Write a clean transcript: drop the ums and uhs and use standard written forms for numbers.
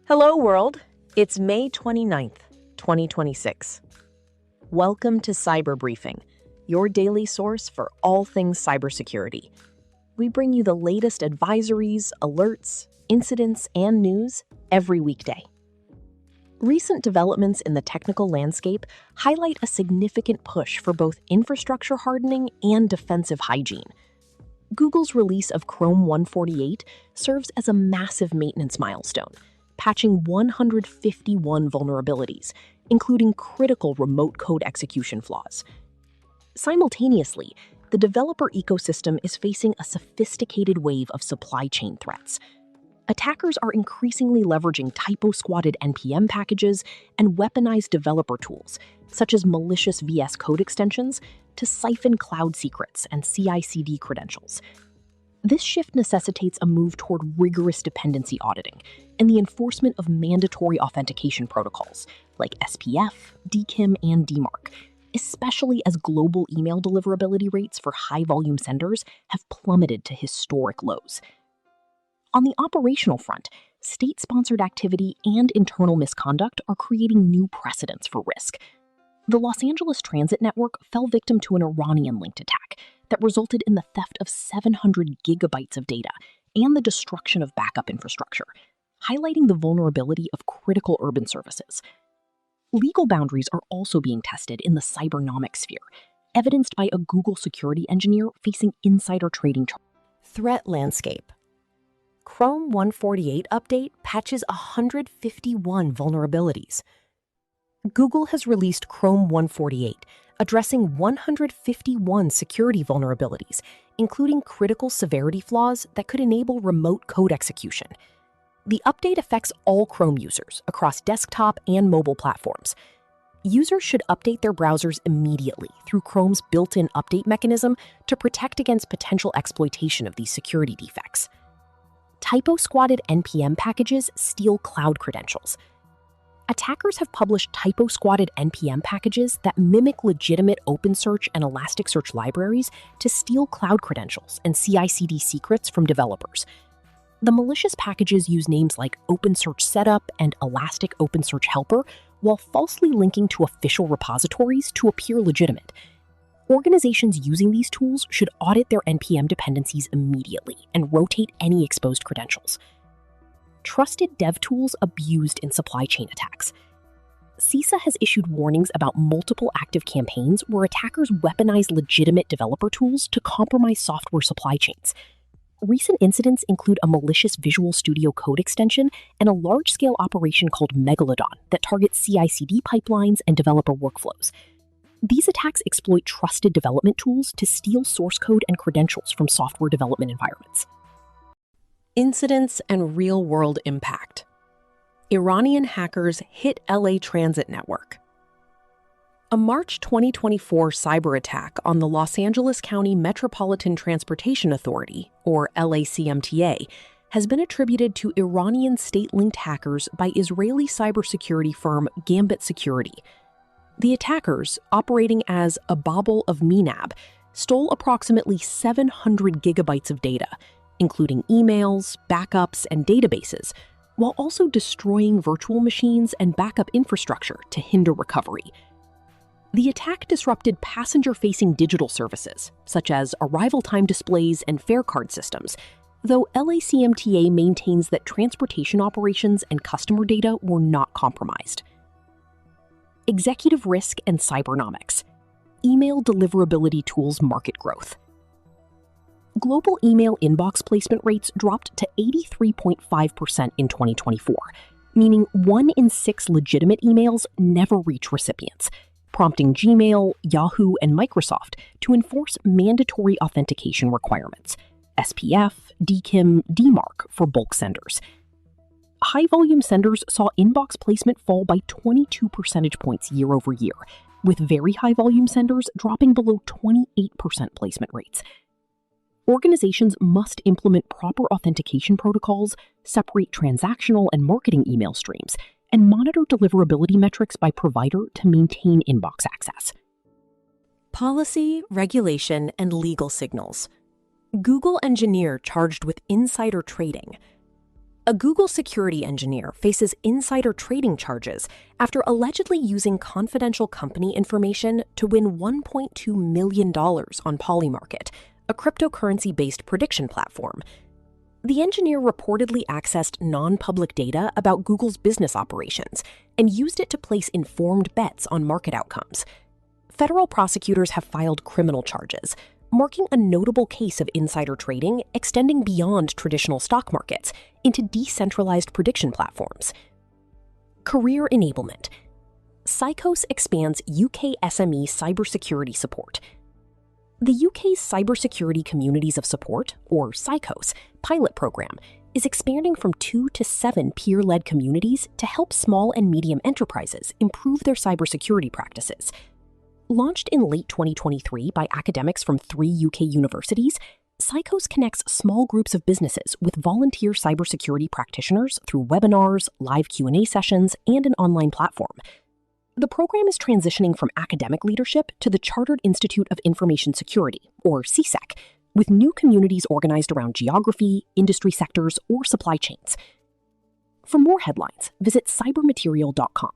Hello, world. It's May 29th, 2026. Welcome to Cyber Briefing, your daily source for all things cybersecurity. We bring you the latest advisories, alerts, incidents, and news every weekday. Recent developments in the technical landscape highlight a significant push for both infrastructure hardening and defensive hygiene. Google's release of Chrome 148 serves as a massive maintenance milestone, patching 151 vulnerabilities, including critical remote code execution flaws. Simultaneously, the developer ecosystem is facing a sophisticated wave of supply chain threats. Attackers are increasingly leveraging typo-squatted NPM packages and weaponized developer tools, such as malicious VS Code extensions, to siphon cloud secrets and CI/CD credentials. This shift necessitates a move toward rigorous dependency auditing and the enforcement of mandatory authentication protocols like SPF, DKIM, and DMARC, especially as global email deliverability rates for high-volume senders have plummeted to historic lows. On the operational front, state-sponsored activity and internal misconduct are creating new precedents for risk. The Los Angeles Transit Network fell victim to an Iranian-linked attack that resulted in the theft of 700 gigabytes of data and the destruction of backup infrastructure, highlighting the vulnerability of critical urban services. Legal boundaries are also being tested in the cybernomic sphere, evidenced by a Google security engineer facing insider trading charges. Threat landscape. Chrome 148 update patches 151 vulnerabilities. Google has released Chrome 148, addressing 151 security vulnerabilities, including critical severity flaws that could enable remote code execution. The update affects all Chrome users across desktop and mobile platforms. Users should update their browsers immediately through Chrome's built-in update mechanism to protect against potential exploitation of these security defects. Typo-squatted NPM packages steal cloud credentials. Attackers have published typo-squatted NPM packages that mimic legitimate OpenSearch and Elasticsearch libraries to steal cloud credentials and CI/CD secrets from developers. The malicious packages use names like OpenSearch Setup and Elastic OpenSearch Helper while falsely linking to official repositories to appear legitimate. Organizations using these tools should audit their NPM dependencies immediately and rotate any exposed credentials. Trusted dev tools abused in supply chain attacks. CISA has issued warnings about multiple active campaigns where attackers weaponize legitimate developer tools to compromise software supply chains. Recent incidents include a malicious Visual Studio Code extension and a large-scale operation called Megalodon that targets CI/CD pipelines and developer workflows. These attacks exploit trusted development tools to steal source code and credentials from software development environments. Incidents and real-world impact. Iranian hackers hit LA Transit Network. A March 2024 cyber attack on the Los Angeles County Metropolitan Transportation Authority, or LACMTA, has been attributed to Iranian state-linked hackers by Israeli cybersecurity firm Gambit Security. The attackers, operating as a Babel of Menab, stole approximately 700 gigabytes of data, including emails, backups, and databases, while also destroying virtual machines and backup infrastructure to hinder recovery. The attack disrupted passenger-facing digital services, such as arrival time displays and fare card systems, though LACMTA maintains that transportation operations and customer data were not compromised. Executive risk and cybernomics. Email deliverability tools market growth. Global email inbox placement rates dropped to 83.5% in 2024, meaning 1 in 6 legitimate emails never reach recipients, prompting Gmail, Yahoo, and Microsoft to enforce mandatory authentication requirements, SPF, DKIM, DMARC for bulk senders. High-volume senders saw inbox placement fall by 22 percentage points year over year, with very high-volume senders dropping below 28% placement rates. Organizations must implement proper authentication protocols, separate transactional and marketing email streams, and monitor deliverability metrics by provider to maintain inbox access. Policy, regulation, and legal signals. Google engineer charged with insider trading. A Google security engineer faces insider trading charges after allegedly using confidential company information to win $1.2 million on Polymarket, a cryptocurrency-based prediction platform. The engineer reportedly accessed non-public data about Google's business operations and used it to place informed bets on market outcomes. Federal prosecutors have filed criminal charges, marking a notable case of insider trading extending beyond traditional stock markets into decentralized prediction platforms. Career enablement. Cycos expands UK SME cybersecurity support. The UK's Cybersecurity Communities of Support, or Cycos, pilot program is expanding from 2 to 7 peer-led communities to help small and medium enterprises improve their cybersecurity practices. Launched in late 2023 by academics from 3 UK universities, Cycos connects small groups of businesses with volunteer cybersecurity practitioners through webinars, live Q&A sessions, and an online platform. The program is transitioning from academic leadership to the Chartered Institute of Information Security, or CSEC, with new communities organized around geography, industry sectors, or supply chains. For more headlines, visit cybermaterial.com.